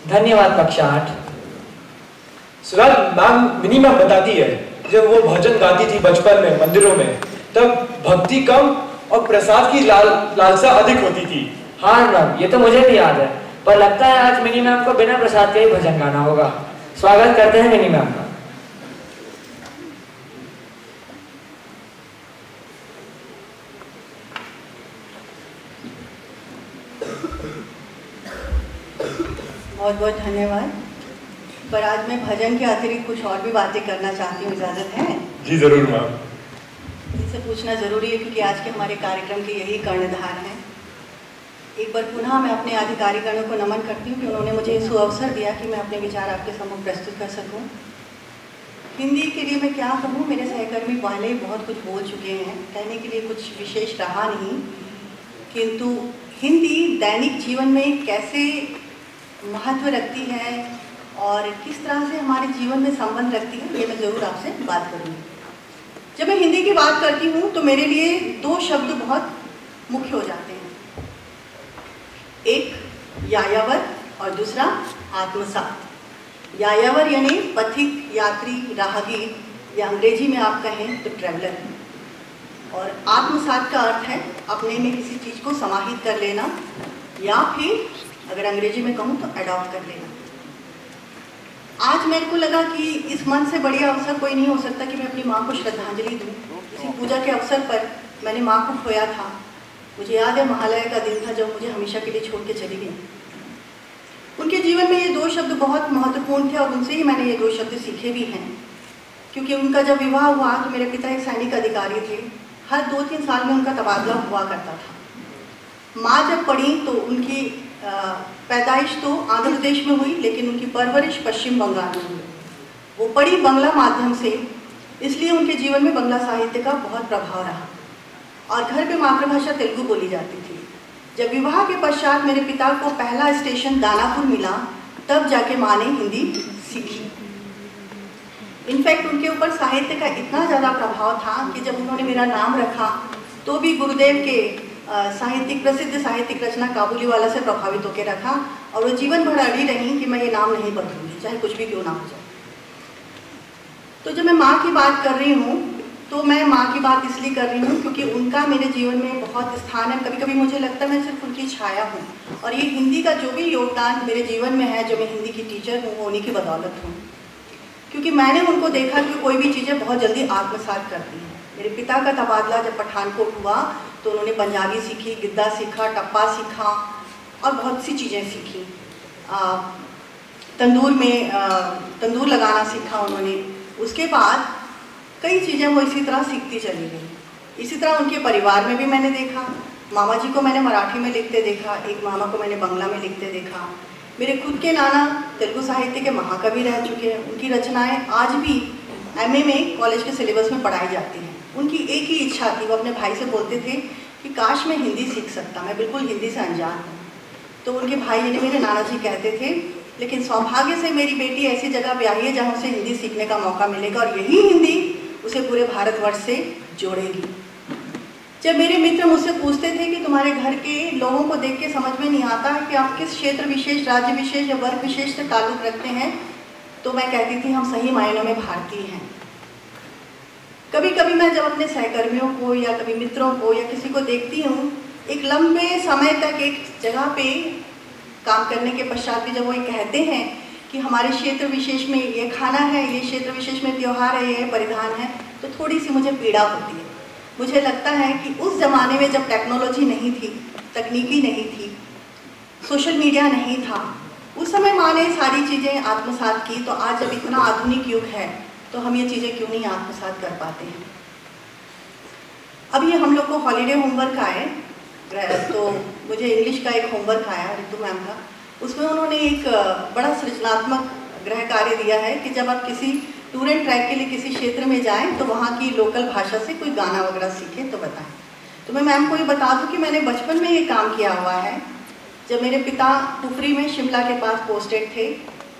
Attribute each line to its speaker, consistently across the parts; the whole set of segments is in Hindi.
Speaker 1: धन्यवाद कक्षा 8।
Speaker 2: सुराग, मैम मिनी मैम बताती है जब वो भजन गाती थी बचपन में मंदिरों में, तब भक्ति कम और प्रसाद की लालसा अधिक होती थी।
Speaker 1: हाँ मैम, ये तो मुझे भी याद है, पर लगता है आज मिनी मैम को बिना प्रसाद के ही भजन गाना होगा। स्वागत करते हैं मिनी मैम का।
Speaker 3: बहुत बहुत धन्यवाद। पर आज मैं भजन के अतिरिक्त कुछ और भी बातें करना चाहती हूँ, इजाज़त है?
Speaker 2: जी जरूर मैम।
Speaker 3: इसे पूछना ज़रूरी है क्योंकि आज के हमारे कार्यक्रम के यही कर्णधार हैं। एक बार पुनः मैं अपने अधिकारीगणों को नमन करती हूँ कि उन्होंने मुझे सुअवसर दिया कि मैं अपने विचार आपके सम्मुख प्रस्तुत कर सकूँ। हिंदी के लिए मैं क्या कहूँ, मेरे सहकर्मी पहले ही बहुत कुछ बोल चुके हैं, कहने के लिए कुछ विशेष रहा नहीं, किंतु हिंदी दैनिक जीवन में कैसे महत्व रखती है और किस तरह से हमारे जीवन में संबंध रखती है, ये मैं ज़रूर आपसे बात करूँगी। जब मैं हिंदी की बात करती हूँ तो मेरे लिए दो शब्द बहुत मुख्य हो जाते हैं, एक यायावर और दूसरा आत्मसात। यायावर यानी पथिक, यात्री, राहगीर, या अंग्रेजी में आप कहें तो ट्रैवलर, और आत्मसात का अर्थ है अपने में किसी चीज़ को समाहित कर लेना, या फिर अगर अंग्रेजी में कहूँ तो अडॉप्ट कर लेना। आज मेरे को लगा कि इस मन से बढ़िया अवसर कोई नहीं हो सकता कि मैं अपनी माँ को श्रद्धांजलि दूँ। इसी पूजा के अवसर पर मैंने माँ को खोया था। मुझे याद है महालय का दिन था जब मुझे हमेशा के लिए छोड़ के चली गई। उनके जीवन में ये दो शब्द बहुत महत्वपूर्ण थे और उनसे ही मैंने ये दो शब्द सीखे भी हैं, क्योंकि उनका जब विवाह हुआ तो मेरे पिता एक सैनिक अधिकारी थे। हर 2-3 साल में उनका तबादला हुआ करता था। माँ जब पढ़ी तो उनकी पैदाइश तो आंध्र प्रदेश में हुई, लेकिन उनकी परवरिश पश्चिम बंगाल में हुई। वो पढ़ी बांग्ला माध्यम से, इसलिए उनके जीवन में बांग्ला साहित्य का बहुत प्रभाव रहा और घर पे मातृभाषा तेलुगु बोली जाती थी। जब विवाह के पश्चात मेरे पिता को पहला स्टेशन दानापुर मिला, तब जाके माँ ने हिंदी सीखी। इनफैक्ट उनके ऊपर साहित्य का इतना ज़्यादा प्रभाव था कि जब उन्होंने मेरा नाम रखा तो भी गुरुदेव के प्रसिद्ध साहित्यिक रचना काबुलीवाला से प्रभावित होकर रखा, और वो जीवन भर अड़ी रही कि मैं ये नाम नहीं बदलूंगी, चाहे कुछ भी क्यों ना हो जाए। तो जब मैं माँ की बात कर रही हूँ तो मैं माँ की बात इसलिए कर रही हूँ क्योंकि उनका मेरे जीवन में बहुत स्थान है। कभी कभी मुझे लगता है मैं सिर्फ उनकी छाया हूँ, और ये हिंदी का जो भी योगदान मेरे जीवन में है, जो मैं हिंदी की टीचर हूँ, वो उन्हीं की बदौलत हूँ। क्योंकि मैंने उनको देखा कि कोई भी चीज़ें बहुत जल्दी आत्मसात करती हैं। मेरे पिता का तबादला जब पठानकोट हुआ तो उन्होंने पंजाबी सीखी, गिद्दा सीखा, टप्पा सीखा और बहुत सी चीज़ें सीखी। तंदूर लगाना सीखा उन्होंने। उसके बाद कई चीज़ें वो इसी तरह सीखती चली गई। इसी तरह उनके परिवार में भी मैंने देखा। मामा जी को मैंने मराठी में लिखते देखा, एक मामा को मैंने बांग्ला में लिखते देखा। मेरे खुद के नाना तेलुगु साहित्य के महाकवि रह चुके हैं। उनकी रचनाएँ आज भी MA में कॉलेज के सिलेबस में पढ़ाई जाती हैं। उनकी एक ही इच्छा थी, वो अपने भाई से बोलते थे कि काश मैं हिंदी सीख सकता, मैं बिल्कुल हिंदी से अनजान हूँ। तो उनके भाई यानी मेरे नाना जी कहते थे, लेकिन सौभाग्य से मेरी बेटी ऐसी जगह ब्याही है जहाँ उसे हिंदी सीखने का मौका मिलेगा और यही हिंदी उसे पूरे भारतवर्ष से जोड़ेगी। जब मेरे मित्र मुझसे पूछते थे कि तुम्हारे घर के लोगों को देख के समझ में नहीं आता कि आप किस क्षेत्र विशेष, राज्य विशेष या वर्ग विशेष से ताल्लुक़ रखते हैं, तो मैं कहती थी हम सही मायनों में भारतीय हैं। कभी कभी मैं जब अपने सहकर्मियों को या कभी मित्रों को या किसी को देखती हूँ, एक लंबे समय तक एक जगह पे काम करने के पश्चात भी जब वो ये कहते हैं कि हमारे क्षेत्र विशेष में ये खाना है, ये क्षेत्र विशेष में त्यौहार है, ये परिधान है, तो थोड़ी सी मुझे पीड़ा होती है। मुझे लगता है कि उस ज़माने में जब टेक्नोलॉजी नहीं थी, तकनीकी नहीं थी, सोशल मीडिया नहीं था, उस समय माँ ने सारी चीज़ें आत्मसात की। तो आज जब इतना आधुनिक युग है तो हम ये चीज़ें क्यों नहीं आत्मसात कर पाते हैं। अब ये हम लोग को हॉलीडे होमवर्क आए, तो मुझे इंग्लिश का एक होमवर्क आया रितु मैम का। उसमें उन्होंने एक बड़ा सृजनात्मक गृह कार्य दिया है कि जब आप किसी टूर एंड ट्रैक के लिए किसी क्षेत्र में जाएं तो वहाँ की लोकल भाषा से कोई गाना वगैरह सीखें तो बताएं। तो मैं मैम को ये बता दूँ कि मैंने बचपन में ये काम किया हुआ है। जब मेरे पिता कुफरी में शिमला के पास पोस्टेड थे,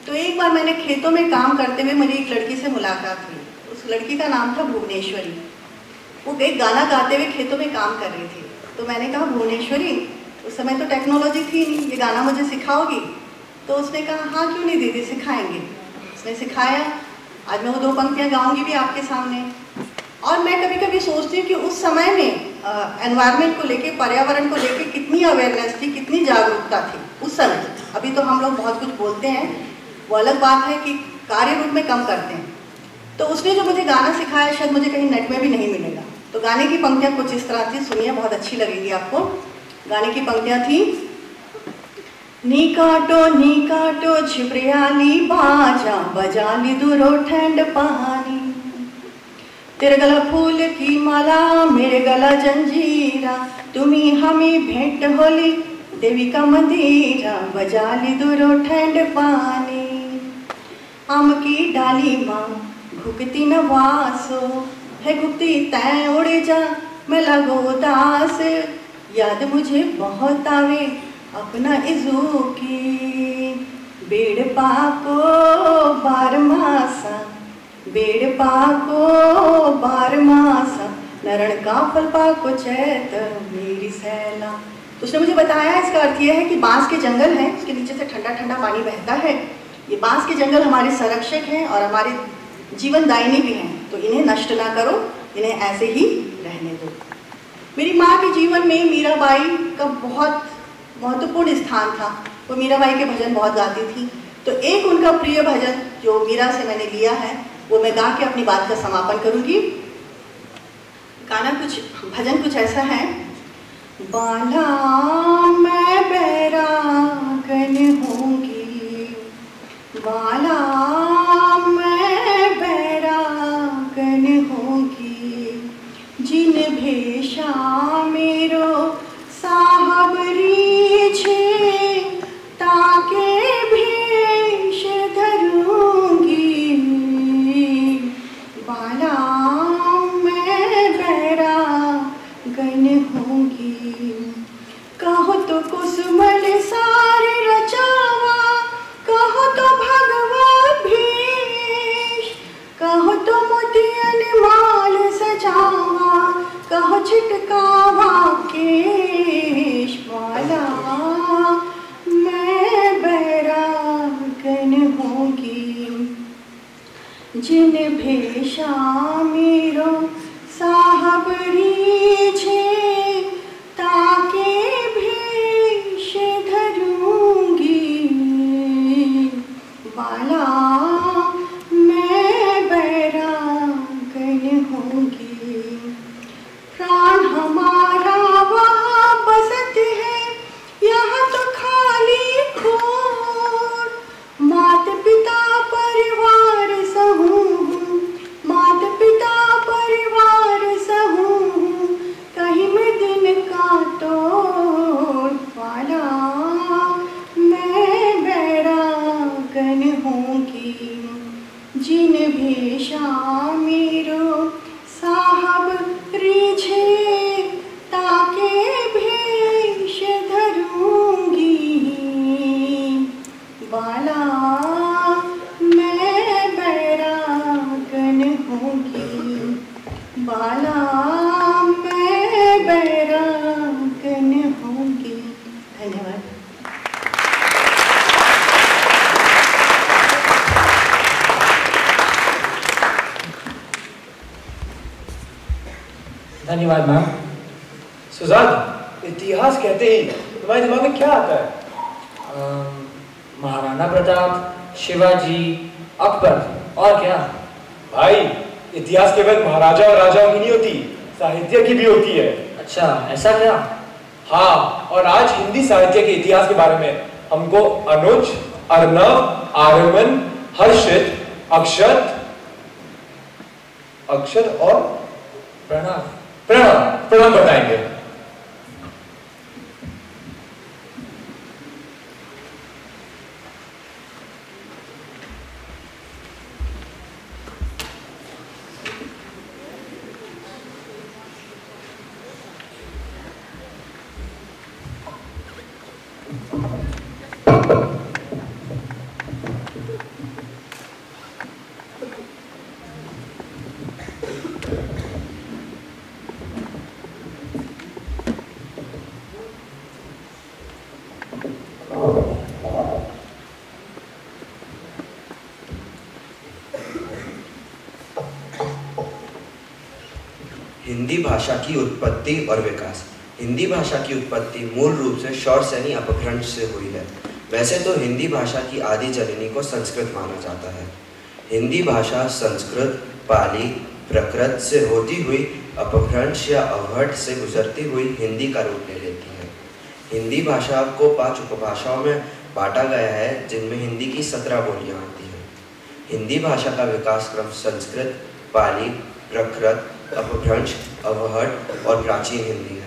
Speaker 3: तो एक बार मैंने खेतों में काम करते हुए मेरी एक लड़की से मुलाकात हुई। उस लड़की का नाम था भुवनेश्वरी। वो एक गाना गाते हुए खेतों में काम कर रही थी। तो मैंने कहा भुवनेश्वरी, उस समय तो टेक्नोलॉजी थी नहीं, ये गाना मुझे सिखाओगी? तो उसने कहा हाँ क्यों नहीं दीदी, सिखाएंगे। उसने सिखाया। आज मैं वो 2 पंक्तियाँ गाऊंगी भी आपके सामने। और मैं कभी कभी सोचती हूँ कि उस समय में एनवायरनमेंट को लेके, पर्यावरण को लेके कितनी अवेयरनेस थी, कितनी जागरूकता थी उस समय। अभी तो हम लोग बहुत कुछ बोलते हैं, वो अलग बात है कि कार्य रूप में कम करते हैं। तो उसने जो मुझे गाना सिखाया शायद मुझे कहीं नेट में भी नहीं मिलेगा। तो गाने की पंक्तियाँ कुछ इस तरह थी, सुनिए, बहुत अच्छी लगेगी आपको। गाने की पंक्तियाँ थी, नी काटो छिपरियाली बाजा, बजाली दूरो ठंड पहानी, तेरे गला फूल की माला, मेरे गला जंजीरा, तुम्ही हमें भेंट होली, देवी का मंदिरा, बजाली दूरो ठंड पानी, आम की डाली माँ घुकती न वासो, है घुकती तय उड़ जा, मैं लगो उदास, याद मुझे बहुत आवे अपना इजू की, बेड़ पाको बारमासा, बेड़ पाको बारमासा, नरण का फल पाको चैत मेरी सैला। तो उसने मुझे बताया इसका अर्थ यह है कि बांस के जंगल हैं, उसके नीचे से ठंडा ठंडा पानी बहता है। ये बांस के जंगल हमारे संरक्षक हैं और हमारे जीवनदायिनी भी हैं, तो इन्हें नष्ट ना करो, इन्हें ऐसे ही रहने दो। मेरी माँ के जीवन में मीराबाई का बहुत महत्वपूर्ण स्थान था। वो मीराबाई के भजन बहुत गाती थी। तो एक उनका प्रिय भजन जो मीरा से मैंने लिया है वो मैं गा के अपनी बात का समापन करूंगी। गाना कुछ, भजन कुछ ऐसा है, बाला मैं बैरागन होंगी, बाला मैं बैरागन होंगी, जिन भेषा मेरो साहब रीछे, ताके भेष धरूंगी, बाला मैं बैरागन होंगी, कहो तो कुसुमल सारे रचावा, कहो तो भगवा भेष, कहो तो मोतियन माल सजावा, कहो छिटकावा केश, बाला मैं बैरागन होंगी, जिन भेषा मेरो साहब रीछे, ताके भेष धरूंगी, बाला मैं बैरागन होंगी, प्राण हमारा वहाँ बसत है, यहाँ तो खाली खोर, मात पिता परिवार सहूँ, मात पिता परिवार सहूँ, कहीं में दिन का तोड़, बाला मैं बैरागन होंगी, जिन भेषा मेरो साहब रीछे, ताके भेष धरूंगी, बाला मैं बैरागन होंगी, बाला मैं बैरागन होंगी। धन्यवाद।
Speaker 1: धन्यवाद मैम।
Speaker 2: सुजान, इतिहास कहते ही तुम्हारे दिमाग में क्या आता है?
Speaker 1: महाराणा प्रताप, शिवाजी, अकबर, और क्या?
Speaker 2: भाई, इतिहास केवल महाराजा और राजाओं की नहीं होती, साहित्य की भी होती है।
Speaker 1: अच्छा, ऐसा क्या?
Speaker 2: हाँ, और आज हिंदी साहित्य के इतिहास के बारे में हमको अनुज, अर्नव, आर्यमन, हर्षित, अक्षर और प्रणव बताएंगे।
Speaker 4: हिंदी भाषा की उत्पत्ति और विकास। हिंदी भाषा की उत्पत्ति मूल रूप से शौरसेनी अपभ्रंश से हुई है। वैसे तो हिंदी भाषा की आदि जननी को संस्कृत माना जाता है। हिंदी भाषा संस्कृत, पाली, प्राकृत से होती हुई अपभ्रंश या अवहट से गुजरती हुई हिंदी का रूप ले लेती है। हिंदी भाषा को 5 उपभाषाओं में बांटा गया है, जिनमें हिंदी की 17 बोलियां आती हैं। हिंदी भाषा का विकास क्रम संस्कृत, पाली, प्राकृत, अपभ्रंश, अवहट और प्राचीन हिंदी है।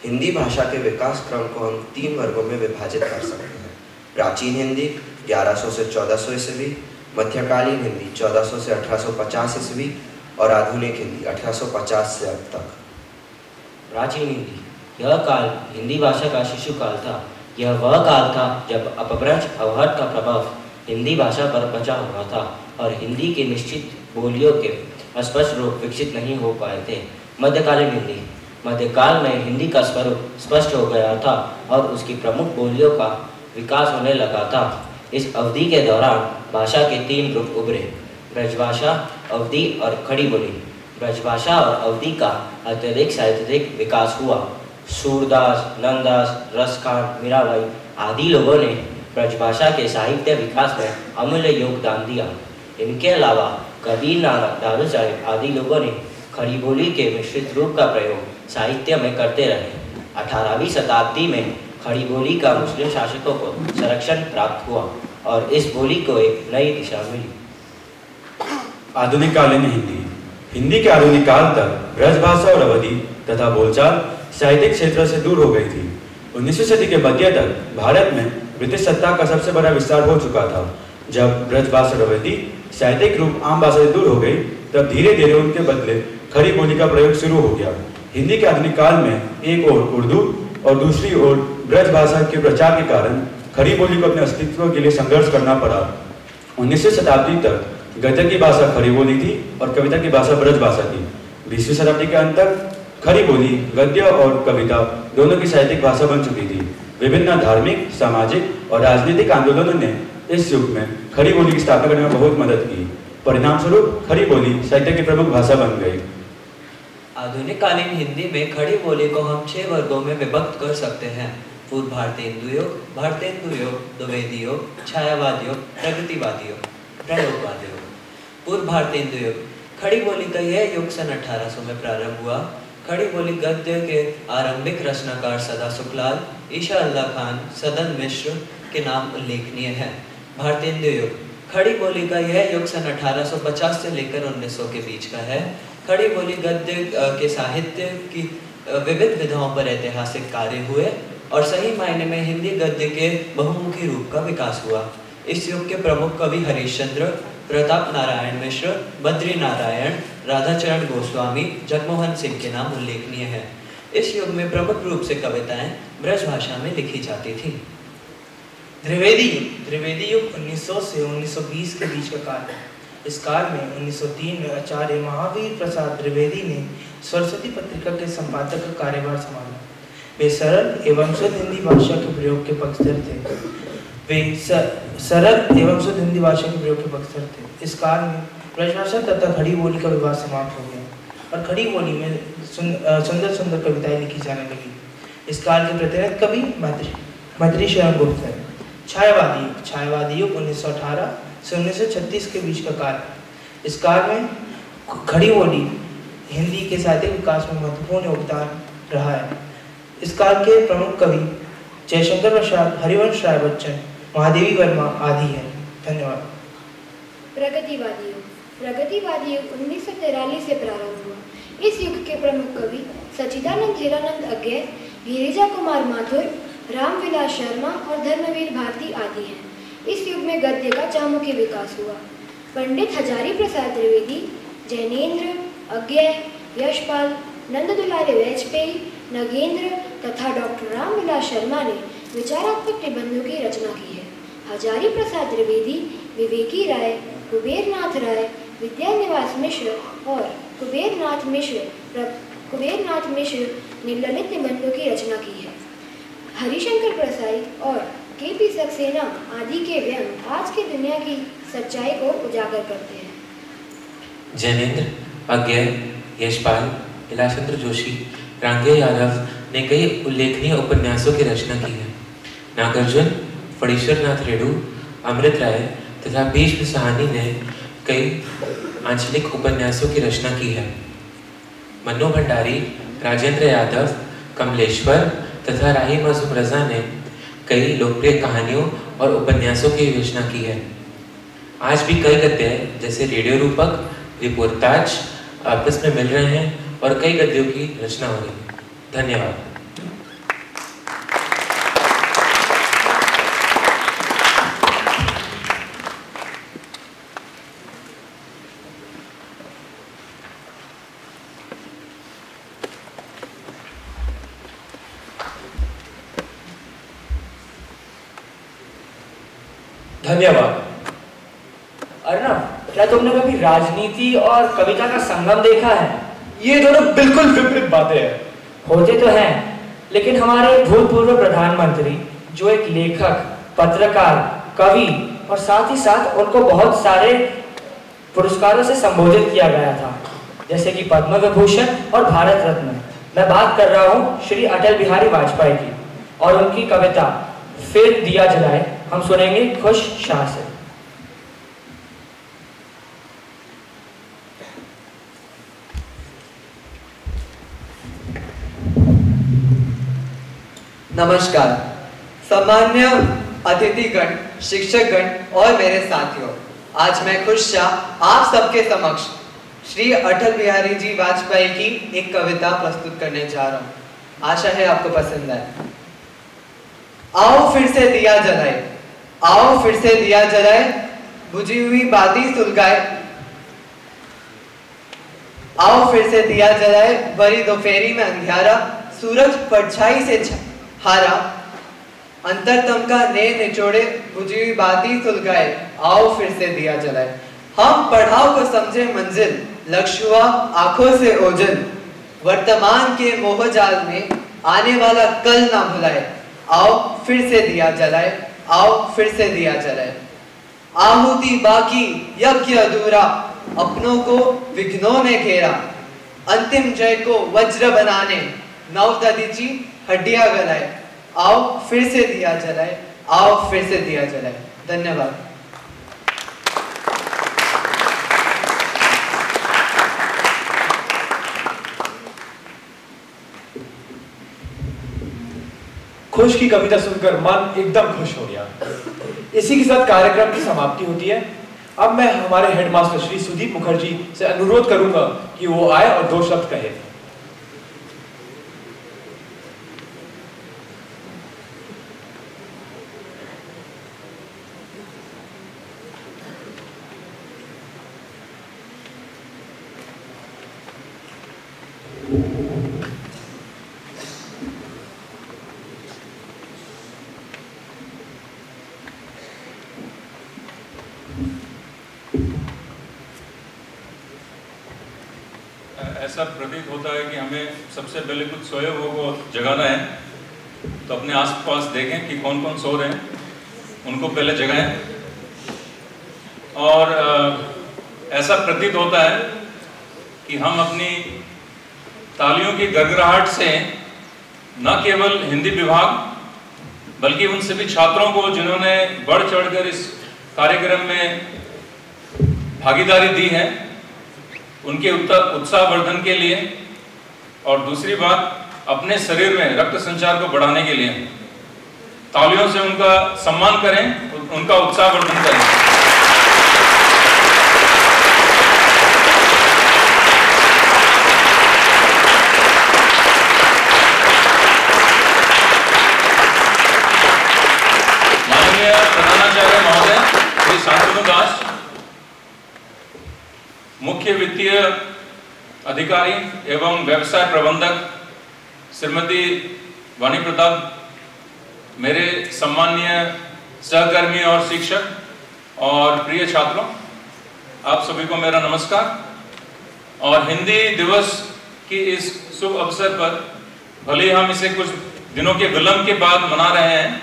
Speaker 4: हिंदी भाषा के विकास क्रम को हम 3 वर्गों में विभाजित कर सकते हैं। प्राचीन हिंदी 1100 से 1400 ईस्वी, मध्यकालीन हिंदी 1400 से 1850 ईस्वी और आधुनिक हिंदी 1850 से अब तक।
Speaker 5: प्राचीन हिंदी, यह काल हिंदी भाषा का शिशु काल था। यह वह काल था जब अपभ्रंश अवहट का प्रभाव हिंदी भाषा पर बचा हुआ था और हिंदी के निश्चित बोलियों के स्पष्ट रूप विकसित नहीं हो पाए थे। मध्यकालीन हिंदी, मध्यकाल में हिंदी का स्वरूप स्पष्ट हो गया था और उसकी प्रमुख बोलियों का विकास होने लगा था। इस अवधि के दौरान भाषा के 3 रूप उभरे: ब्रजभाषा, अवधी और खड़ी बोली। ब्रजभाषा और अवधी का अत्यधिक साहित्यिक विकास हुआ। सूरदास, नंददास, रसखान, मीराबाई आदि लोगों ने ब्रजभाषा के साहित्य विकास में अमूल्य योगदान दिया। इनके अलावा कबीर, नानक, दारू साहिब आदि लोगों ने खड़ी बोली के मिश्रित रूप का प्रयोग साहित्य में करते रहे। 18वीं शताब्दी में खड़ी बोली का मुस्लिम शासकों को संरक्षण प्राप्त हुआ और इस बोली को एक नई दिशा मिली।
Speaker 6: आधुनिक कालीन हिंदी, हिंदी के आधुनिक काल तक ब्रजभाषा और अवधी तथा बोलचाल साहित्यिक क्षेत्र से दूर हो गई थी। 19वीं सदी के मध्य तक भारत में ब्रिटिश सत्ता का सबसे बड़ा विस्तार हो चुका था। जब ब्रजभाषा और अवधी साहित्यिक रूप आम भाषा से दूर हो गई, तब धीरे धीरे उनके बदले खड़ी बोली का प्रयोग शुरू हो गया। हिंदी के आधुनिक काल में एक ओर उर्दू और दूसरी ओर ब्रजभाषा के प्रचार के कारण खड़ी बोली को अपने अस्तित्व के लिए संघर्ष करना पड़ा। 19वीं शताब्दी तक गद्य की भाषा खड़ी बोली थी और कविता की भाषा ब्रजभाषा थी। 20वीं शताब्दी के अंत तक खड़ी बोली गद्य और कविता दोनों की साहित्यिक भाषा बन चुकी थी। विभिन्न धार्मिक, सामाजिक और राजनीतिक आंदोलनों ने इस युग में खड़ी बोली की स्थापना करने में बहुत मदद की। परिणाम स्वरूप खड़ी बोली साहित्य की प्रमुख भाषा बन गई।
Speaker 7: आधुनिक कालीन हिंदी में खड़ी बोली को हम 6 वर्गों में विभक्त कर सकते हैं: पूर्व भारतीय हिंदू योग, भारतेंदु योग, द्विवेदी योग, छायावाद योग, प्रगतिवादी योग, प्रयोगवाद योग। पूर्व भारतीय हिंदू योग, खड़ी बोली का यह युग सन 1800 में प्रारंभ हुआ। खड़ी बोली गद्य के आरंभिक रचनाकार सदा सुखलाल, ईशा अल्लाह खान, सदन मिश्र के नाम उल्लेखनीय है। भारतेंदु युग, खड़ी बोली का यह युग सन 1850 से लेकर 1900 के बीच का है। खड़ी बोली गद्य के साहित्य की विविध विधाओं पर ऐतिहासिक कार्य हुए और सही मायने में हिंदी गद्य के बहुमुखी रूप का विकास हुआ। इस युग के प्रमुख कवि हरिश्चंद्र, प्रताप नारायण मिश्र, बद्री नारायण, राधाचरण गोस्वामी, जगमोहन सिंह के नाम उल्लेखनीय है। इस युग में प्रमुख रूप से कविताएं ब्रजभाषा में लिखी जाती थी।
Speaker 8: त्रिवेदी युग 1900 से 1920 के बीच का काल है। इस काल में 1903 में आचार्य महावीर प्रसाद त्रिवेदी ने सरस्वती पत्रिका के संपादक का कार्यभार संभाला। वे सरल एवं शुद्ध हिंदी भाषा के प्रयोग के पक्षधर थे। इस काल में ब्रजभाषा तथा खड़ी बोली का विवाद समाप्त हो गया और खड़ी बोली में सुंदर सुंदर कविताएं लिखी जाने लगी। इस काल के प्रतिनिधि कवि मैत्री शरण गुप्त है। छायावादी युग 1918 से 1936 के बीच का काल है। इस काल में खड़ी बोली हिंदी के साहित्यिक विकास में महत्वपूर्ण योगदान रहा है। इस काल के प्रमुख कवि जयशंकर प्रसाद, हरिवंश राय बच्चन, महादेवी वर्मा आदि हैं। धन्यवाद।
Speaker 9: प्रगतिवादी युग 1943 से प्रारंभ हुआ। इस युग के प्रमुख कवि सच्चिदानंद हीरानंद अज्ञे, गिरिजा कुमार माथुर, रामविलास शर्मा और धर्मवीर भारती आदि हैं। इस युग में गद्य का चहुमुखी विकास हुआ। पंडित हजारी प्रसाद त्रिवेदी, जैनेन्द्र, अज्ञे, यशपाल, नंददुलारे वाजपेयी, नगेंद्र तथा डॉक्टर रामविलास शर्मा ने विचारात्मक निबंधों की रचना की है। हजारी प्रसाद त्रिवेदी विवेकी राय, कुबेरनाथ राय, विद्यानिवास मिश्र और कुबेरनाथ मिश्र ने ललित निबंधों की रचना की है। हरिशंकर प्रसाई और के.पी. सक्सेना आदि के व्यंग आज की दुनिया की सच्चाई को उजागर करते हैं।
Speaker 10: जैनेन्द्र, अज्ञे, यशपाल, इलाचंद्र जोशी, रांगे यादव ने कई उल्लेखनीय उपन्यासों की रचना की है। नागार्जुन, फणीश्वरनाथ रेणु, अमृत राय तथा भीष्म साहनी ने कई आंचलिक उपन्यासों की रचना की है। मन्नू भंडारी, राजेंद्र यादव, कमलेश्वर तथा राही मासूम रजा ने कई लोकप्रिय कहानियों और उपन्यासों की रचना की है। आज भी कई गद्य जैसे रेडियो रूपक, रिपोर्टाज आपस में मिल रहे हैं और कई गद्यों की रचना हो रही है। धन्यवाद।
Speaker 2: धन्यवाद।
Speaker 1: अर्णव, क्या तुमने कभी राजनीति और कविता का संगम देखा है?
Speaker 2: ये दोनों बिल्कुल विपरीत बातें हैं।
Speaker 1: होते तो हैं, लेकिन हमारे भूतपूर्व प्रधानमंत्री जो एक लेखक, पत्रकार, कवि और साथ ही साथ उनको बहुत सारे पुरस्कारों से संबोधित किया गया था, जैसे कि पद्म विभूषण और भारत रत्न। मैं बात कर रहा हूँ श्री अटल बिहारी वाजपेयी की, और उनकी कविता फिर दिया जलाए हम सुनेंगे खुश शाह से।
Speaker 11: नमस्कार। सम्मान्य अतिथिगण, शिक्षकगण और मेरे साथियों, आज मैं खुश शाह आप सबके समक्ष श्री अटल बिहारी जी वाजपेयी की एक कविता प्रस्तुत करने जा रहा हूँ। आशा है आपको पसंद आए। आओ फिर से दिया जलाए, आओ फिर से दिया जलाए, बुझी हुई बाती सुलगाए। आओ फिर से दिया जलाए, बड़ी दोपहरी में अंधियारा, सूरज परछाई से हारा, अंतरतम का ने निचोड़े, बुझी हुई बाती सुलगाए। आओ फिर से दिया जलाए। हम पढ़ाओ को समझे मंजिल, लक्ष्य हुआ आंखों से ओझल, वर्तमान के मोहजाल में आने वाला कल ना भुलाए। आओ फिर से दिया जलाए, आओ फिर से दिया जलाए। आहुति बाकी, यज्ञ अधूरा, अपनों को विघ्नों ने घेरा, अंतिम जय को वज्र बनाने, नवदधीची हड्डियां गलाए। आओ फिर से दिया जलाए, आओ फिर से दिया जलाए। धन्यवाद।
Speaker 2: खुश की कविता सुनकर मन एकदम खुश हो गया। इसी के साथ कार्यक्रम की समाप्ति होती है। अब मैं हमारे हेडमास्टर श्री सुदीप मुखर्जी से अनुरोध करूंगा कि वो आए और 2 शब्द कहे।
Speaker 12: ऐसा प्रतीत होता है कि हमें सबसे पहले कुछ सोए हुए को जगाना है, तो अपने आसपास देखें कि कौन कौन सो रहे हैं, उनको पहले जगाएं। और ऐसा प्रतीत होता है कि हम अपनी तालियों की गड़गड़ाहट से न केवल हिंदी विभाग बल्कि उन सभी छात्रों को जिन्होंने बढ़ चढ़कर इस कार्यक्रम में भागीदारी दी है, उनके उत्साहवर्धन के लिए, और दूसरी बात अपने शरीर में रक्त संचार को बढ़ाने के लिए तालियों से उनका सम्मान करें, उनका उत्साहवर्धन करें। माननीय प्रधानाचार्य महोदय श्री शांतनु दास, मुख्य वित्तीय अधिकारी एवं व्यवसाय प्रबंधक श्रीमती वाणी प्रताप, मेरे सम्माननीय सहकर्मी और शिक्षक और प्रिय छात्रों, आप सभी को मेरा नमस्कार। और हिंदी दिवस की इस शुभ अवसर पर भले ही हम इसे कुछ दिनों के विलंब के बाद मना रहे हैं,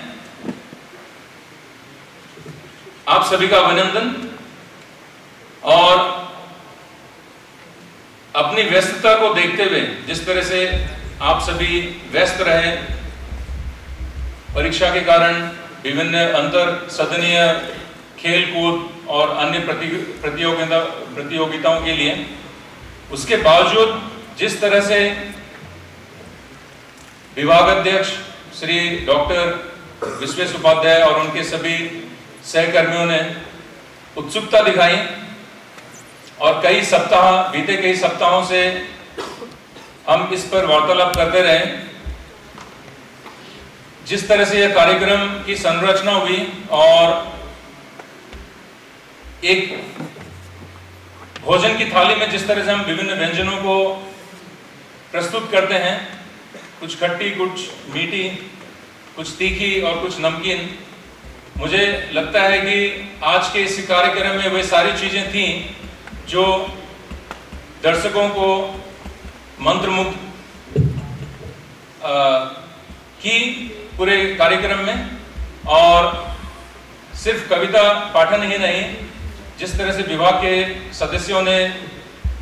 Speaker 12: आप सभी का अभिनंदन। और अपनी व्यस्तता को देखते हुए, जिस तरह से आप सभी व्यस्त रहे परीक्षा के कारण, विभिन्न अंतर सदनीय खेल कूद और अन्य प्रतियोगिताओं के लिए, उसके बावजूद जिस तरह से विभागाध्यक्ष श्री डॉक्टर विश्वेश उपाध्याय और उनके सभी सहकर्मियों ने उत्सुकता दिखाई और बीते कई सप्ताहों से हम इस पर वार्तालाप करते रहे, जिस तरह से यह कार्यक्रम की संरचना हुई और एक भोजन की थाली में जिस तरह से हम विभिन्न व्यंजनों को प्रस्तुत करते हैं, कुछ खट्टी, कुछ मीठी, कुछ तीखी और कुछ नमकीन, मुझे लगता है कि आज के इस कार्यक्रम में वे सारी चीजें थीं जो दर्शकों को मंत्रमुग्ध की पूरे कार्यक्रम में। और सिर्फ कविता पाठन ही नहीं, जिस तरह से विभाग के सदस्यों ने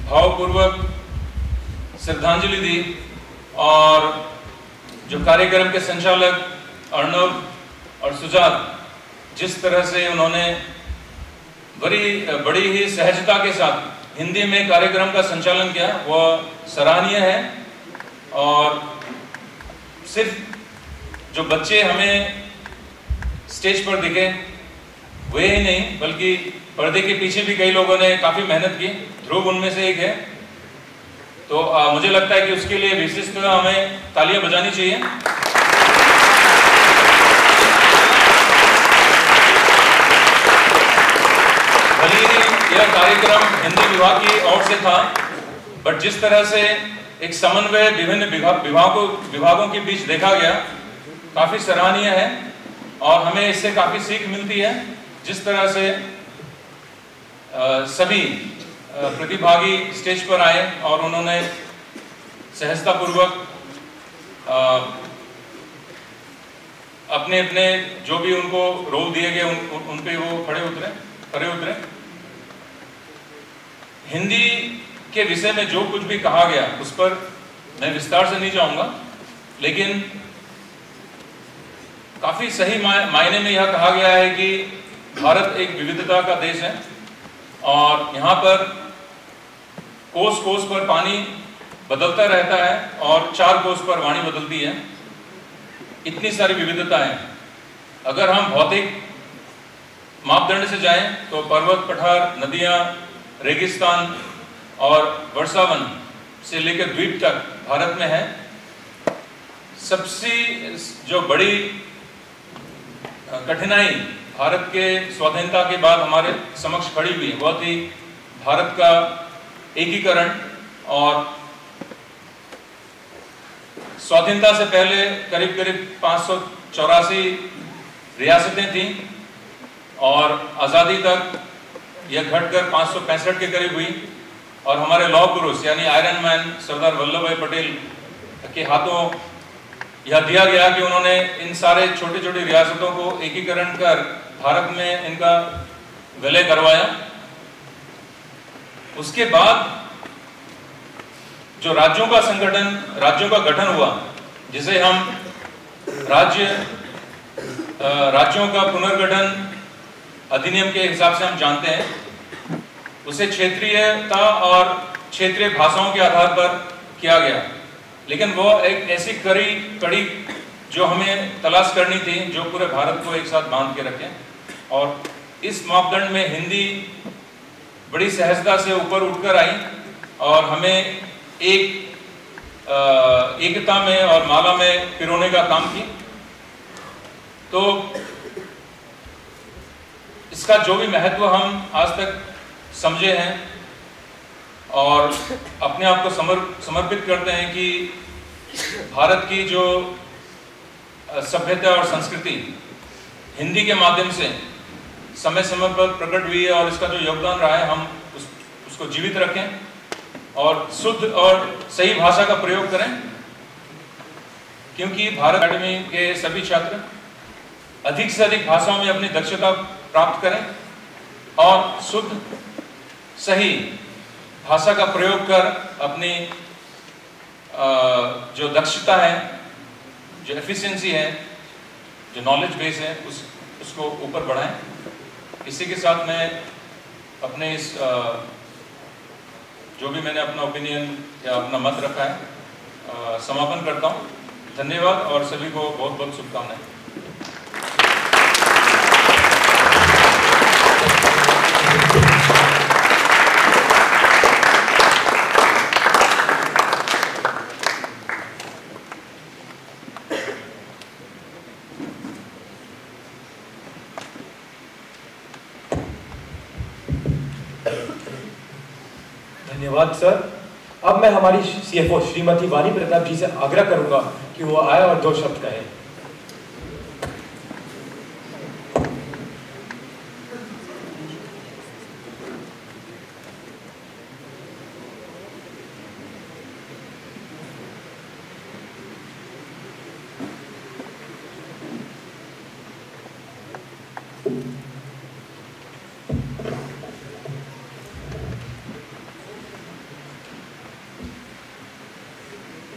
Speaker 12: भावपूर्वक श्रद्धांजलि दी और जो कार्यक्रम के संचालक अर्णव और सुजात, जिस तरह से उन्होंने बड़ी ही सहजता के साथ हिंदी में कार्यक्रम का संचालन किया, वह सराहनीय है। और सिर्फ जो बच्चे हमें स्टेज पर दिखे वे ही नहीं, बल्कि पर्दे के पीछे भी कई लोगों ने काफी मेहनत की, ध्रुव उनमें से एक है। तो मुझे लगता है कि उसके लिए विशिष्ट हमें तालियां बजानी चाहिए। भले ही यह कार्यक्रम हिंदी विभाग की ओर से था, बट जिस तरह से एक समन्वय विभिन्न विभागों के बीच देखा गया, काफी सराहनीय है और हमें इससे काफी सीख मिलती है। जिस तरह से सभी प्रतिभागी स्टेज पर आए और उन्होंने सहजतापूर्वक अपने अपने जो भी उनको रोल दिए गए उन पे वो खड़े उतरे। हिंदी के विषय में जो कुछ भी कहा गया उस पर मैं विस्तार से नहीं जाऊंगा, लेकिन काफी सही मायने में यह कहा गया है कि भारत एक विविधता का देश है और यहाँ पर कोस कोस पर पानी बदलता रहता है और 4 कोस पर वाणी बदलती है। इतनी सारी विविधता है। अगर हम भौतिक मापदंड से जाएं तो पर्वत, पठार, नदियां, रेगिस्तान और वर्षावन से लेकर द्वीप तक भारत में है। सबसे जो बड़ी कठिनाई भारत के स्वाधीनता के बाद हमारे समक्ष खड़ी हुई वह थी भारत का एकीकरण। और स्वाधीनता से पहले करीब करीब 584 रियासतें थीं और आज़ादी तक यह घटकर 565 के करीब हुई। और हमारे लौह पुरुष यानी आयरन मैन सरदार वल्लभ भाई पटेल के हाथों यह दिया गया कि उन्होंने इन सारे छोटी छोटी रियासतों को एकीकरण कर भारत में इनका विलय करवाया। उसके बाद जो राज्यों का गठन हुआ, जिसे हम राज्यों का पुनर्गठन अधिनियम के हिसाब से हम जानते हैं, उसे क्षेत्रीयता और क्षेत्रीय भाषाओं के आधार पर किया गया। लेकिन वो एक ऐसी कड़ी जो हमें तलाश करनी थी जो पूरे भारत को एक साथ बांध के रखे। और इस मापदंड में हिंदी बड़ी सहजता से ऊपर उठकर आई और हमें एकता में और माला में पिरोने का काम की। तो इसका जो भी महत्व हम आज तक समझे हैं और अपने आप को समर्पित करते हैं कि भारत की जो सभ्यता और संस्कृति हिंदी के माध्यम से समय समय पर प्रकट हुई है और इसका जो योगदान रहा है हम उसको जीवित रखें और शुद्ध और सही भाषा का प्रयोग करें, क्योंकि भारत अकादमी के सभी छात्र अधिक से अधिक भाषाओं में अपनी दक्षता प्राप्त करें और शुद्ध सही भाषा का प्रयोग कर अपनी जो दक्षता है, जो एफिशिएंसी है, जो नॉलेज बेस है, उसको ऊपर बढ़ाएं। इसी के साथ मैं अपने इस जो भी मैंने अपना ओपिनियन या अपना मत रखा है समापन करता हूँ। धन्यवाद और सभी को बहुत बहुत शुभकामनाएं।
Speaker 2: धन्यवाद सर। अब मैं हमारी सीएफओ श्रीमती वाणी प्रताप जी से आग्रह करूंगा कि वो आए और 2 शब्द कहें।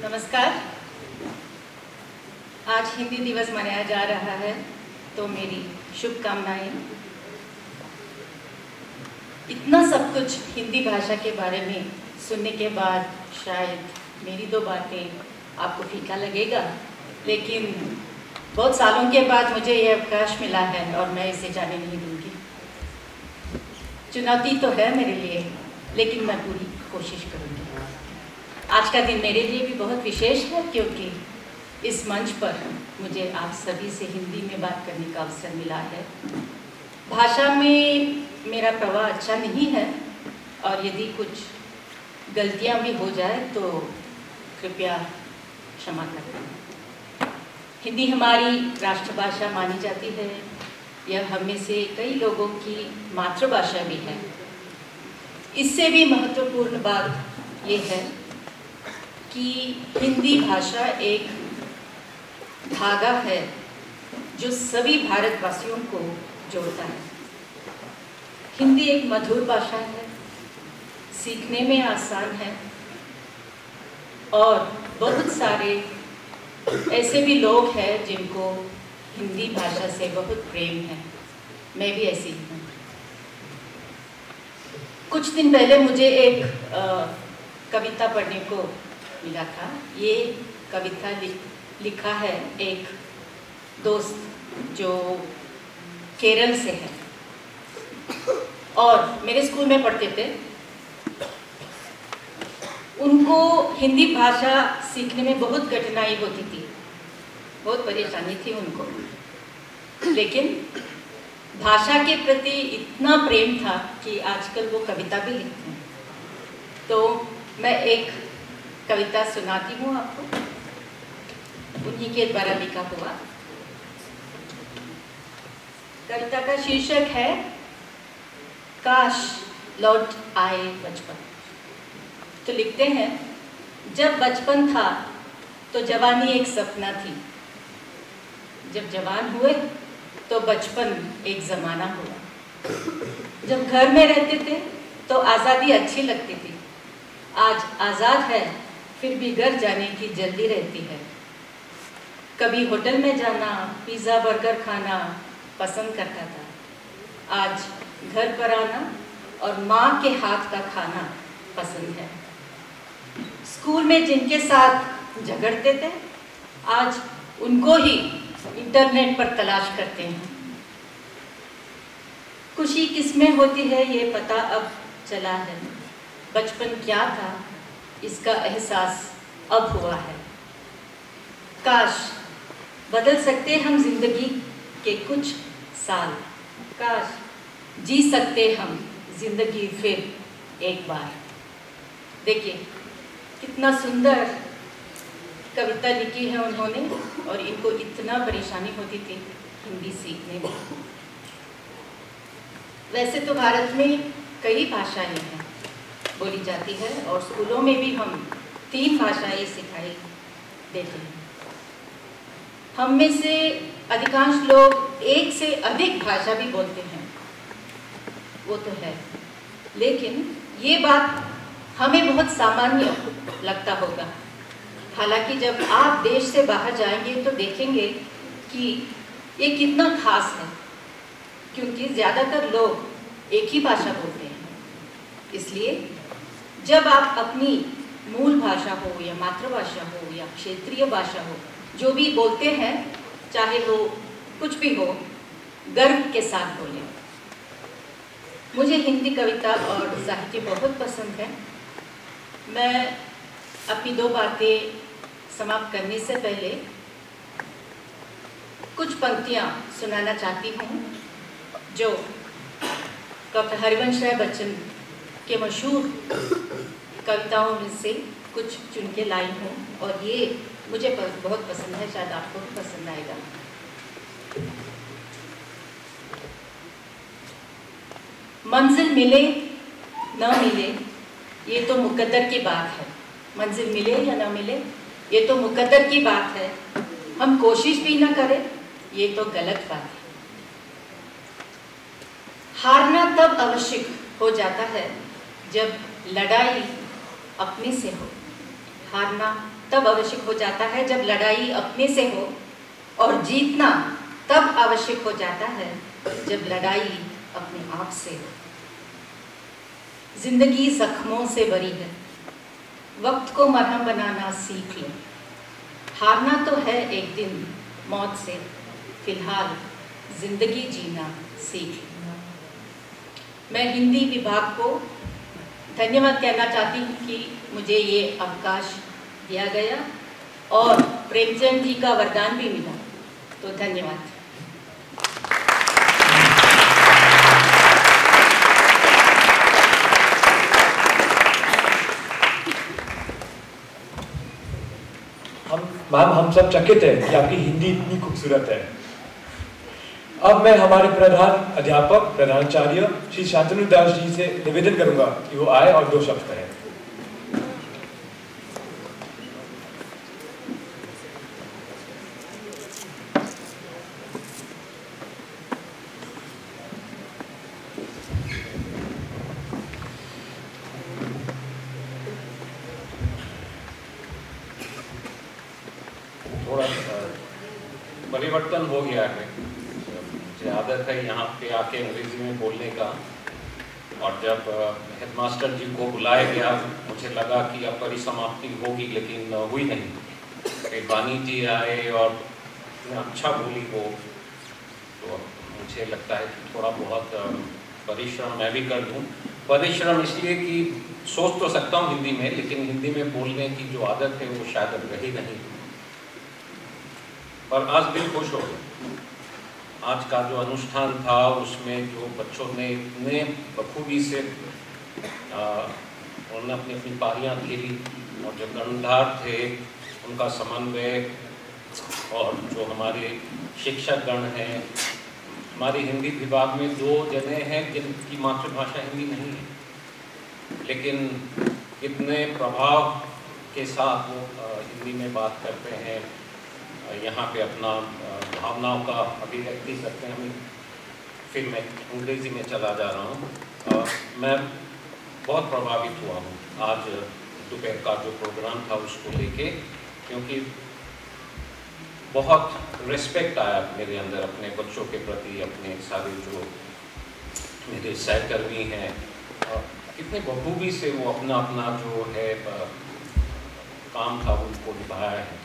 Speaker 13: नमस्कार। आज हिंदी दिवस मनाया जा रहा है, तो मेरी शुभकामनाएं। इतना सब कुछ हिंदी भाषा के बारे में सुनने के बाद शायद मेरी 2 बातें आपको फीका लगेगा, लेकिन बहुत सालों के बाद मुझे यह अवकाश मिला है और मैं इसे जाने नहीं दूंगी। चुनौती तो है मेरे लिए, लेकिन मैं पूरी कोशिश करूंगी। आज का दिन मेरे लिए भी बहुत विशेष है, क्योंकि इस मंच पर मुझे आप सभी से हिंदी में बात करने का अवसर मिला है। भाषा में मेरा प्रवाह अच्छा नहीं है, और यदि कुछ गलतियां भी हो जाए तो कृपया क्षमा करें। हिंदी हमारी राष्ट्रभाषा मानी जाती है। यह हम में से कई लोगों की मातृभाषा भी है। इससे भी महत्वपूर्ण बात यह है कि हिंदी भाषा एक धागा है जो सभी भारतवासियों को जोड़ता है। हिंदी एक मधुर भाषा है, सीखने में आसान है, और बहुत सारे ऐसे भी लोग हैं जिनको हिंदी भाषा से बहुत प्रेम है। मैं भी ऐसी हूँ। कुछ दिन पहले मुझे एक कविता पढ़ने को मिला था। ये कविता लिखा है एक दोस्त जो केरल से है, और मेरे स्कूल में पढ़ते थे। उनको हिंदी भाषा सीखने में बहुत कठिनाई होती थी, बहुत परेशानी थी उनको, लेकिन भाषा के प्रति इतना प्रेम था कि आजकल वो कविता भी लिखते हैं। तो मैं एक कविता सुनाती हूँ आपको, उन्हीं के द्वारा लिखा हुआ। कविता का शीर्षक है काश लौट आए बचपन। तो लिखते हैं, जब बचपन था तो जवानी एक सपना थी, जब जवान हुए तो बचपन एक ज़माना हुआ। जब घर में रहते थे तो आज़ादी अच्छी लगती थी, आज आज़ाद है फिर भी घर जाने की जल्दी रहती है। कभी होटल में जाना, पिज़्ज़ा बर्गर खाना पसंद करता था, आज घर पर आना और माँ के हाथ का खाना पसंद है। स्कूल में जिनके साथ झगड़ते थे, आज उनको ही इंटरनेट पर तलाश करते हैं। खुशी किसमें होती है ये पता अब चला है, बचपन क्या था इसका एहसास अब हुआ है। काश बदल सकते हम जिंदगी के कुछ साल, काश जी सकते हम जिंदगी फिर एक बार। देखिए कितना सुंदर कविता लिखी है उन्होंने, और इनको इतना परेशानी होती थी हिंदी सीखने में। वैसे तो भारत में कई भाषाएं हैं बोली जाती है, और स्कूलों में भी हम 3 भाषाएं सिखाई देते हैं। हम में से अधिकांश लोग एक से अधिक भाषा भी बोलते हैं, वो तो है, लेकिन ये बात हमें बहुत सामान्य लगता होगा, हालांकि जब आप देश से बाहर जाएंगे तो देखेंगे कि ये कितना खास है, क्योंकि ज़्यादातर लोग एक ही भाषा बोलते हैं। इसलिए जब आप अपनी मूल भाषा हो या मातृभाषा हो या क्षेत्रीय भाषा हो, जो भी बोलते हैं, चाहे वो कुछ भी हो, गर्व के साथ बोलें। मुझे हिंदी कविता और साहित्य बहुत पसंद है। मैं अपनी 2 बातें समाप्त करने से पहले कुछ पंक्तियाँ सुनाना चाहती हूँ जो डॉक्टर हरिवंश राय बच्चन के मशहूर कविताओं में से कुछ चुन के लाई हूँ, और ये मुझे बहुत पसंद है, शायद आपको भी पसंद आएगा। मंजिल मिले न मिले ये तो मुकद्दर की बात है। मंजिल मिले या न मिले ये तो मुकद्दर की बात है। हम कोशिश भी ना करें ये तो गलत बात है। हारना तब आवश्यक हो जाता है जब लड़ाई अपने से हो। हारना तब आवश्यक हो जाता है जब लड़ाई अपने से हो, और जीतना तब आवश्यक हो जाता है जब लड़ाई अपने आप से हो। जिंदगी जख्मों से भरी है, वक्त को मरहम बनाना सीख लो। हारना तो है एक दिन मौत से, फिलहाल जिंदगी जीना सीख लो। मैं हिंदी विभाग को धन्यवाद कहना चाहती हूँ कि मुझे ये अवकाश दिया गया और प्रेमचंद जी का वरदान भी मिला, तो धन्यवाद।
Speaker 2: मैम, हम सब चकित हैं कि आपकी हिंदी इतनी खूबसूरत है। अब मैं हमारे प्रधान अध्यापक प्रधानाचार्य श्री शांतनु दास जी से निवेदन करूंगा कि वो आए और 2 शब्द कहें।
Speaker 12: परिवर्तन हो गया है। मुझे आदत है यहाँ पे आके अंग्रेजी में बोलने का, और जब हेडमास्टर जी को बुलाया गया मुझे लगा कि अब परिसमाप्ति होगी, लेकिन हुई नहीं। बानी जी आए और अच्छा बोली हो, तो मुझे लगता है कि थोड़ा बहुत परिश्रम मैं भी कर दूँ। परिश्रम इसलिए कि सोच तो सकता हूँ हिंदी में, लेकिन हिंदी में बोलने की जो आदत है वो शायद रही नहीं। पर आज दिल खुश हो गया। आज का जो अनुष्ठान था उसमें जो बच्चों ने इतने बखूबी से उन्होंने अपनी अपनी पारियाँ खेली, और जो कर्णधार थे उनका समन्वय, और जो हमारे शिक्षकगण हैं। हमारे हिंदी विभाग में 2 जने हैं जिनकी मातृभाषा हिंदी नहीं है, लेकिन इतने प्रभाव के साथ वो हिंदी में बात करते हैं, यहाँ पे अपना भावनाओं का अभिव्यक्ति करते हैं। फिर मैं अंग्रेजी में चला जा रहा हूँ। मैं बहुत प्रभावित हुआ हूँ आज दोपहर का जो प्रोग्राम था उसको लेके, क्योंकि बहुत रिस्पेक्ट आया मेरे अंदर अपने बच्चों के प्रति, अपने सारे जो मेरे सहकर्मी हैं, कितने बखूबी से वो अपना अपना जो है काम था उनको निभाया है।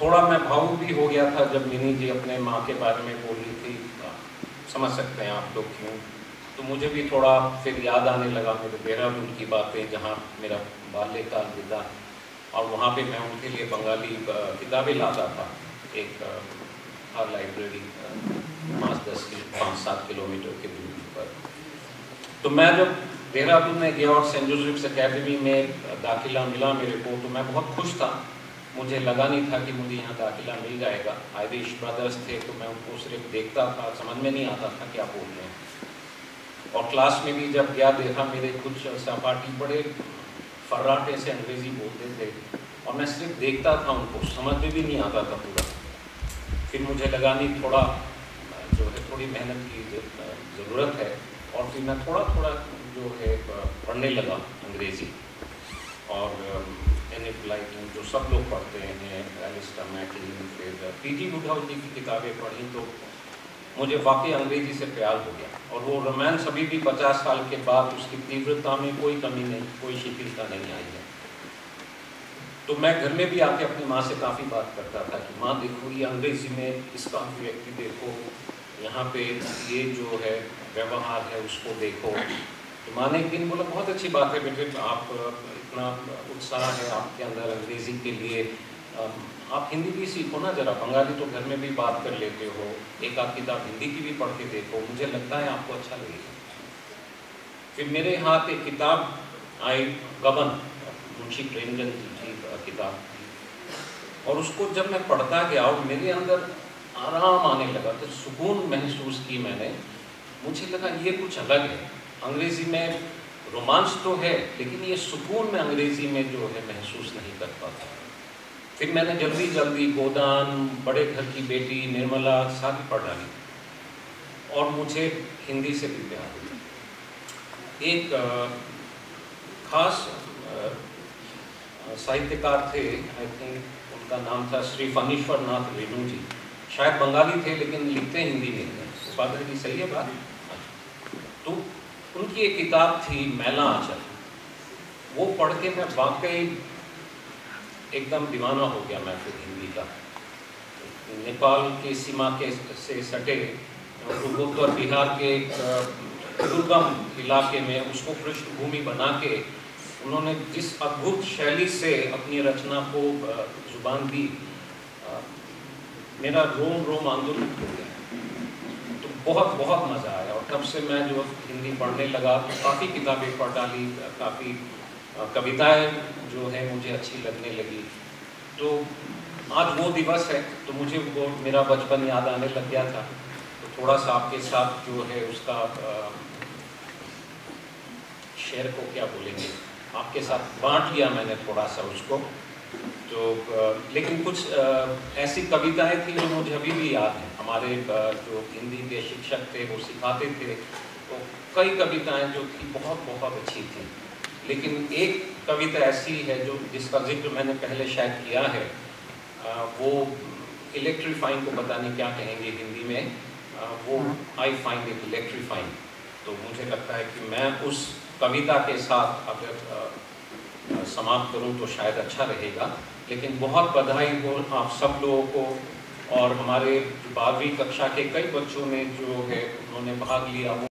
Speaker 12: थोड़ा मैं भावुक भी हो गया था जब मिनी जी अपने माँ के बारे में बोली थी, समझ सकते हैं आप लोग क्यों। तो मुझे भी थोड़ा फिर याद आने लगा मेरे देहरादून की बातें, जहाँ मेरा बाल्यकाल बीता, और वहाँ पे मैं उनके लिए बंगाली किताबें लाता था। एक था लाइब्रेरी 5-7 किलोमीटर के दूरी पर। तो मैं जब देहरादून में गया और सेंट जोसेफ्स अकेडमी में दाखिला मिला मेरे को, तो मैं बहुत खुश था। मुझे लगा नहीं था कि मुझे यहाँ दाखिला मिल जाएगा। आयरिश ब्रदर्स थे, तो मैं उनको सिर्फ देखता था, समझ में नहीं आता था क्या बोल रहे हैं। और क्लास में भी जब गया देखा मेरे कुछ सहपाठी बड़े फर्राटे से अंग्रेज़ी बोलते थे, और मैं सिर्फ देखता था, उनको समझ में भी नहीं आता था पूरा। फिर मुझे लगा नहीं, थोड़ा जो है थोड़ी मेहनत की ज़रूरत है,
Speaker 14: और फिर मैं थोड़ा थोड़ा जो है पढ़ने लगा अंग्रेज़ी, और एनिफ लाइटिंग जो सब लोग पढ़ते हैं, एलिस्टर मैकलिन, फिर पीटी बुढ़ावती की किताबें पढ़ी तो मुझे वाकई अंग्रेज़ी से प्यार हो गया। और वो रोमांस अभी भी 50 साल के बाद उसकी तीव्रता में कोई कमी नहीं, कोई शिथिलता नहीं आई है। तो मैं घर में भी आके अपनी माँ से काफ़ी बात करता था कि माँ देखो ये अंग्रेज़ी में इसका अभिव्यक्ति देखो, यहाँ पे ये जो है व्यवहार है उसको देखो। तो माँ ने एक दिन बोला बहुत अच्छी बात है बेटे, आप इतना उत्साह है आपके अंदर अंग्रेज़ी के लिए, आप हिंदी भी सीखो ना जरा, बंगाली तो घर में भी बात कर लेते हो, एक आध किताब हिंदी की भी पढ़ के देखो, मुझे लगता है आपको अच्छा लगेगा। फिर मेरे हाथ एक किताब आई, गबन, मुंशी प्रेमचंद जी की किताब थी, और उसको जब मैं पढ़ता गया और मेरे अंदर आराम आने लगा, तो सुकून महसूस की मैंने, मुझे लगा ये कुछ अलग है। अंग्रेज़ी में रोमांस तो है लेकिन ये सुकून में अंग्रेज़ी में जो है महसूस नहीं कर पाता। फिर मैंने जल्दी जल्दी गोदान, बड़े घर की बेटी, निर्मला सारी पढ़ डाली और मुझे हिंदी से भी प्यार हुआ। एक खास साहित्यकार थे, आई थिंक उनका नाम था श्री फणीश्वर नाथ रेणु जी, शायद बंगाली थे लेकिन लिखते हिंदी में थे। बात है कि सही है बात? तो उनकी एक किताब थी मैला आंचल, वो पढ़ के मैं वाकई एकदम दीवाना हो गया मैं फिर हिंदी का। नेपाल की सीमा के से सटे पूर्वोत्तर बिहार के दुर्गम इलाके में उसको पृष्ठभूमि बना के उन्होंने जिस अद्भुत शैली से अपनी रचना को जुबान दी, मेरा रोम रोम आंदोलित हो गया। तो बहुत बहुत मज़ा आया और तब से मैं जो हिंदी पढ़ने लगा तो काफ़ी किताबें पढ़ डाली, काफ़ी कविताएं जो है मुझे अच्छी लगने लगी। तो आज वो दिवस है तो मुझे वो मेरा बचपन याद आने लग गया था, तो थोड़ा सा आपके साथ जो है उसका शेयर को क्या बोलेंगे, आपके साथ बांट लिया मैंने थोड़ा सा उसको। तो लेकिन कुछ ऐसी कविताएं थी जो मुझे अभी भी याद हैं। हमारे जो हिंदी के शिक्षक थे वो सिखाते थे, तो कई कविताएं जो थी बहुत बहुत अच्छी थी। लेकिन एक कविता ऐसी है जो जिसका जिक्र मैंने पहले शायद किया है, वो इलेक्ट्रीफाइंग को पता नहीं क्या कहेंगे हिंदी में, वो आई फाइंड इट इलेक्ट्रीफाइंग। तो मुझे लगता है कि मैं उस कविता के साथ अगर समाप्त करूं तो शायद अच्छा रहेगा। लेकिन बहुत बधाई हो आप सब लोगों को, और हमारे 12वीं कक्षा के कई बच्चों ने जो है उन्होंने भाग लिया।